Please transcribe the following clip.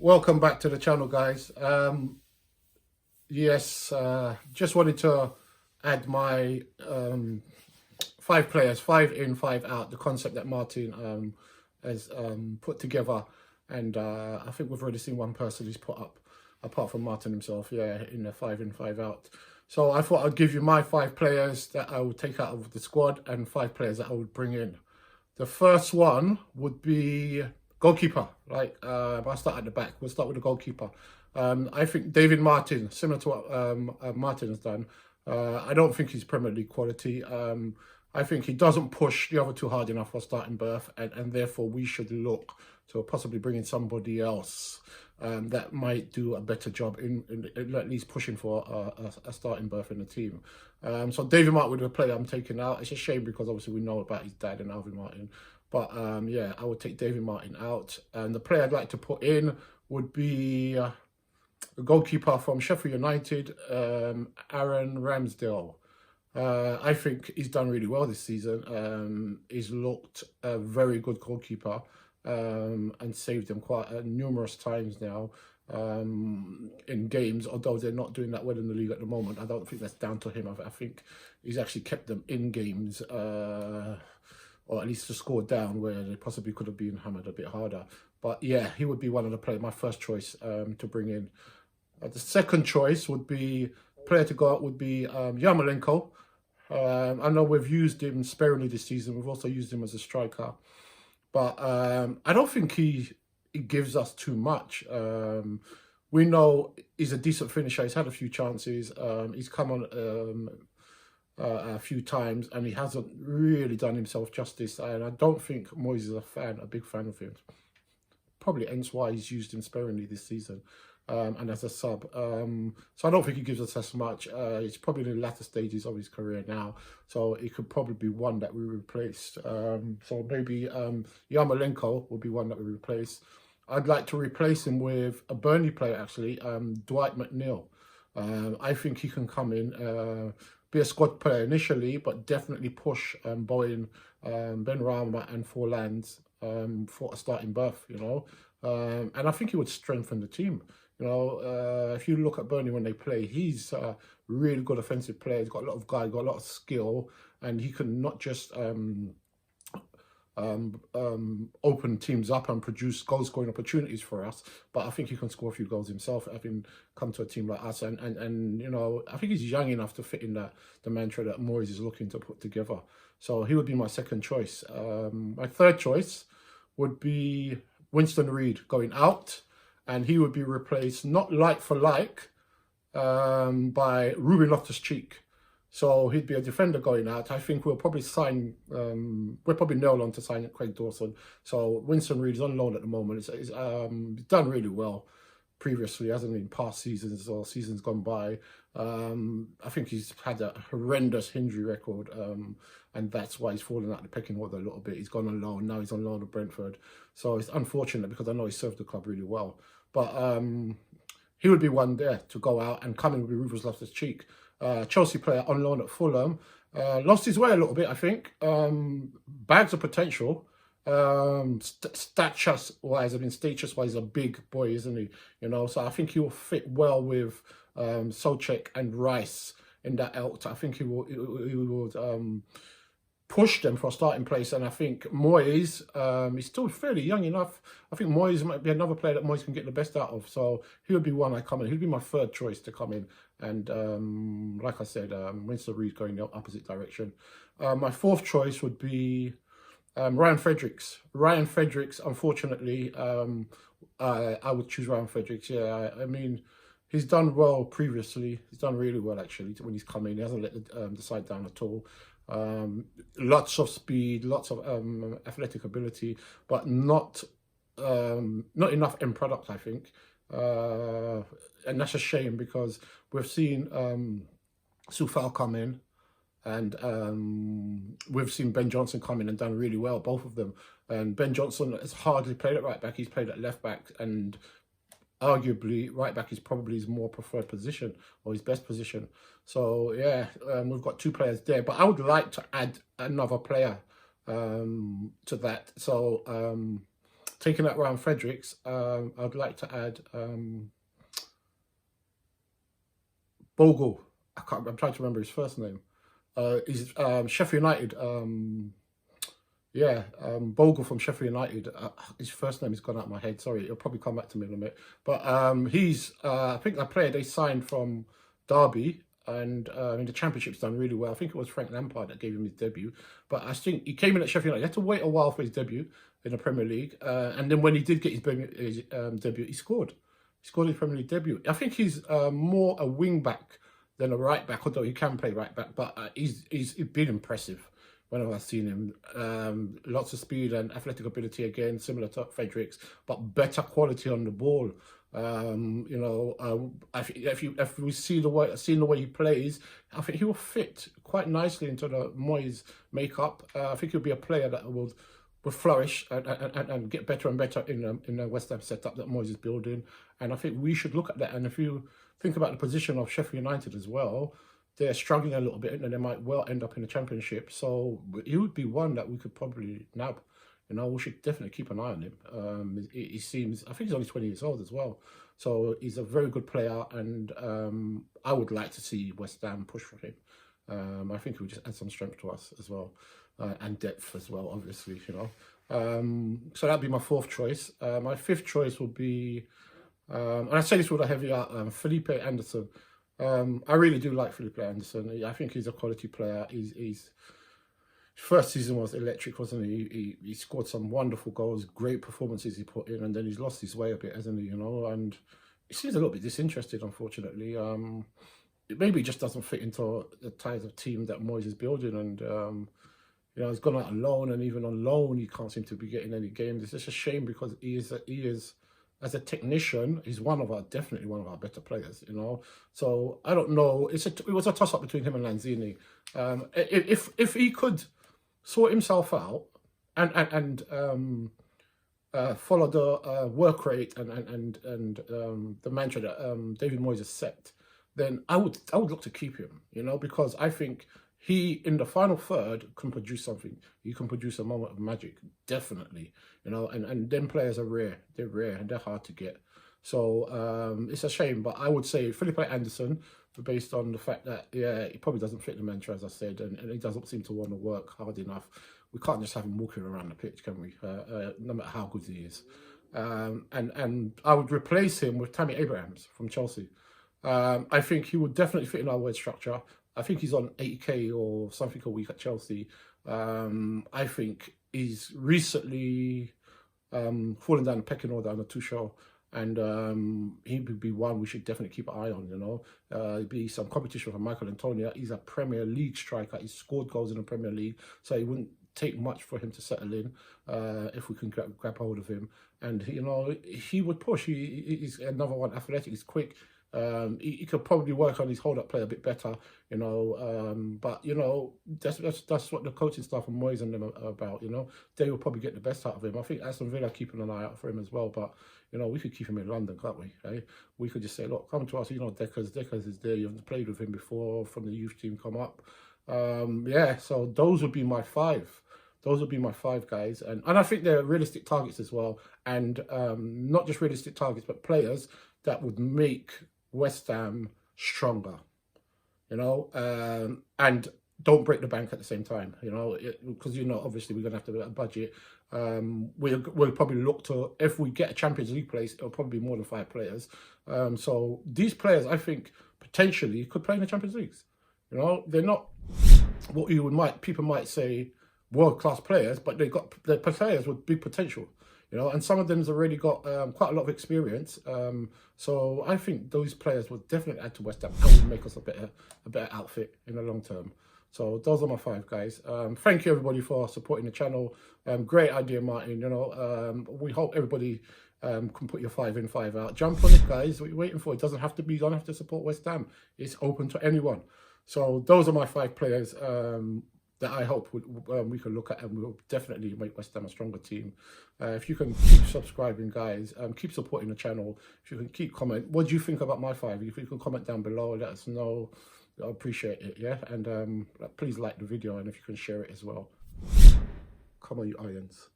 Welcome back to the channel, guys. Yes, just wanted to add my 5 players, 5 in, 5 out, the concept that Martin has put together. And I think we've already seen one person he's put up, apart from Martin himself, yeah, in the 5 in, 5 out. So I thought I'd give you my 5 players that I would take out of the squad and 5 players that I would bring in. The first one would be goalkeeper. I'll start at the back. We'll start with the goalkeeper. I think David Martin, similar to what Martin has done. I don't think he's Premier League quality. I think he doesn't push the other two hard enough for starting berth, and therefore we should look to possibly bring in somebody else that might do a better job in at least pushing for a starting berth in the team. So David Martin would be a player I'm taking out. It's a shame because obviously we know about his dad and Alvin Martin. But yeah, I would take David Martin out. And the player I'd like to put in would be a goalkeeper from Sheffield United, Aaron Ramsdale. I think he's done really well this season. He's looked a very good goalkeeper and saved them quite numerous times now in games, although they're not doing that well in the league at the moment. I don't think that's down to him. I think he's actually kept them in games, or at least to score down where they possibly could have been hammered a bit harder. But yeah, he would be one of the players, my first choice to bring in. The second choice would be, player to go out would be Yarmolenko. I know we've used him sparingly this season. We've also used him as a striker. But I don't think he gives us too much. We know he's a decent finisher. He's had a few chances. He's come on a few times, and he hasn't really done himself justice. And I don't think Moyes is a big fan of him. Probably hence why he's used him sparingly this season, and as a sub. So I don't think he gives us as much. It's probably in the latter stages of his career now, so it could probably be one that we replaced. So maybe Yarmolenko will be one that we replace. I'd like to replace him with a Burnley player, actually, Dwight McNeil. I think he can come in, be a squad player initially, but definitely push Bowen, Ben Rama and Forlands for a starting berth, you know. And I think he would strengthen the team. You know, if you look at Burnley when they play, he's a really good offensive player. He's got a lot of guys, got a lot of skill, and he can not just open teams up and produce goal-scoring opportunities for us, but I think he can score a few goals himself, having come to a team like us. And you know, I think he's young enough to fit in the mantra that Moyes is looking to put together. So he would be my second choice. My third choice would be Winston Reid going out, and he would be replaced, not like for like, by Ruben Loftus-Cheek. So he'd be a defender going out. I think we'll probably sign, we're probably nailed on to sign Craig Dawson. So Winston Reid is on loan at the moment. He's done really well previously, hasn't he, in past seasons or seasons gone by. I think he's had a horrendous injury record, and that's why he's fallen out the pecking order a little bit. He's gone on loan. Now he's on loan at Brentford. So it's unfortunate because I know he served the club really well. But he would be one there to go out, and coming would be Ruben Loftus-Cheek. Chelsea player on loan at Fulham. Lost his way a little bit, I think. Bags of potential. Status-wise, he's a big boy, isn't he? You know, so I think he will fit well with Souček and Rice in that ilk. I think he would push them for a starting place, and I think Moyes, he's still fairly young enough. I think Moyes might be another player that Moyes can get the best out of. So he would be one I come in. He'd be my third choice to come in. And like I said, Winston Reid going the opposite direction. My fourth choice would be Ryan Fredericks. Ryan Fredericks, unfortunately, I would choose Ryan Fredericks. Yeah, I mean, he's done well previously. He's done really well, actually, when he's come in. He hasn't let the side down at all. Lots of speed, lots of athletic ability, but not enough end product, I think. And that's a shame because we've seen Soufal come in, and we've seen Ben Johnson come in and done really well, both of them. And Ben Johnson has hardly played at right back. He's played at left back, and arguably right back is probably his more preferred position, or his best position. So yeah, we've got 2 players there, but I would like to add another player to that. So taking that round Fredericks, I'd like to add Bogle. I'm trying to remember his first name. He's Sheffield United. Bogle from Sheffield United. His first name has gone out of my head. Sorry, it'll probably come back to me in a minute. But he's, I think, a player they signed from Derby, and in the Championship's done really well. I think it was Frank Lampard that gave him his debut. But I think he came in at Sheffield United. He had to wait a while for his debut in the Premier League, and then when he did get his debut, he scored. He scored his Premier League debut. I think he's more a wing back than a right back, although he can play right back. But he's been impressive whenever I've seen him. Lots of speed and athletic ability, again, similar to Fredericks, but better quality on the ball. If we see the way he plays, I think he will fit quite nicely into the Moyes makeup. I think he'll be a player that will flourish and get better and better in the West Ham setup that Moyes is building. And I think we should look at that. And if you think about the position of Sheffield United as well, they're struggling a little bit, and they might well end up in the Championship. So he would be one that we could probably nab. We should definitely keep an eye on him. He seems, I think he's only 20 years old as well. So he's a very good player, and I would like to see West Ham push for him. I think he would just add some strength to us as well, and depth as well, obviously, So that'd be my fourth choice. My fifth choice would be, and I say this with a heavy heart, Felipe Anderson. I really do like Felipe Anderson. I think he's a quality player. His first season was electric, wasn't he? He scored some wonderful goals, great performances he put in, and then he's lost his way a bit, hasn't he? And he seems a little bit disinterested, unfortunately. Maybe he just doesn't fit into the type of team that Moyes is building, and he's gone out on loan, and even on loan he can't seem to be getting any games. It's just a shame, because he is as a technician, he's definitely one of our better players, So I don't know. It was a toss up between him and Lanzini. If he could sort himself out and follow the work rate and the mantra that David Moyes has set, then I would look to keep him, because I think he, in the final third, can produce something. He can produce a moment of magic, definitely, and them players are rare. They're rare, and they're hard to get. So it's a shame, but I would say Felipe Anderson, based on the fact that, he probably doesn't fit the mantra, as I said, and he doesn't seem to want to work hard enough. We can't just have him walking around the pitch, can we? No matter how good he is. And I would replace him with Tammy Abraham from Chelsea. I think he would definitely fit in our word structure. I think he's on 80k or something a week at Chelsea. I think he's recently fallen down the pecking order under Tuchel, and he would be one we should definitely keep an eye on. It'd be some competition for Michael Antonio. He's a Premier League striker. He's scored goals in the Premier League, so it wouldn't take much for him to settle in if we can grab hold of him. And he would push. He's another one, athletic. He's quick. He could probably work on his hold-up play a bit better, but that's what the coaching staff and Moyes and them are about. They will probably get the best out of him. I think Aston Villa keeping an eye out for him as well, but we could keep him in London, can't we? Eh? We could just say, look, come to us. Deckers is there. You've played with him before from the youth team. Come up. So those would be my five. Those would be my five guys, and I think they're realistic targets as well, and not just realistic targets, but players that would make West Ham stronger, and don't break the bank at the same time, because obviously we're gonna have to have a budget. We'll probably look to, if we get a Champions League place, it'll probably be more than 5 players. So these players, I think, potentially could play in the Champions Leagues. They're not what people might say world-class players, but they're players with big potential. And some of them's already got quite a lot of experience. So I think those players will definitely add to West Ham and will make us a better outfit in the long term. So those are my 5 guys. Thank you everybody for supporting the channel. Great idea, Martin. We hope everybody can put your 5 in, 5 out. Jump on it, guys. What are you waiting for? It doesn't have to be. You don't have to support West Ham. It's open to anyone. So those are my 5 players that I hope we can look at, and we'll definitely make West Ham a stronger team. If you can keep subscribing, guys, keep supporting the channel. If you can keep comment, what do you think about my 5? If you can comment down below, let us know. I appreciate it, yeah? And please like the video, and if you can share it as well. Come on, you irons.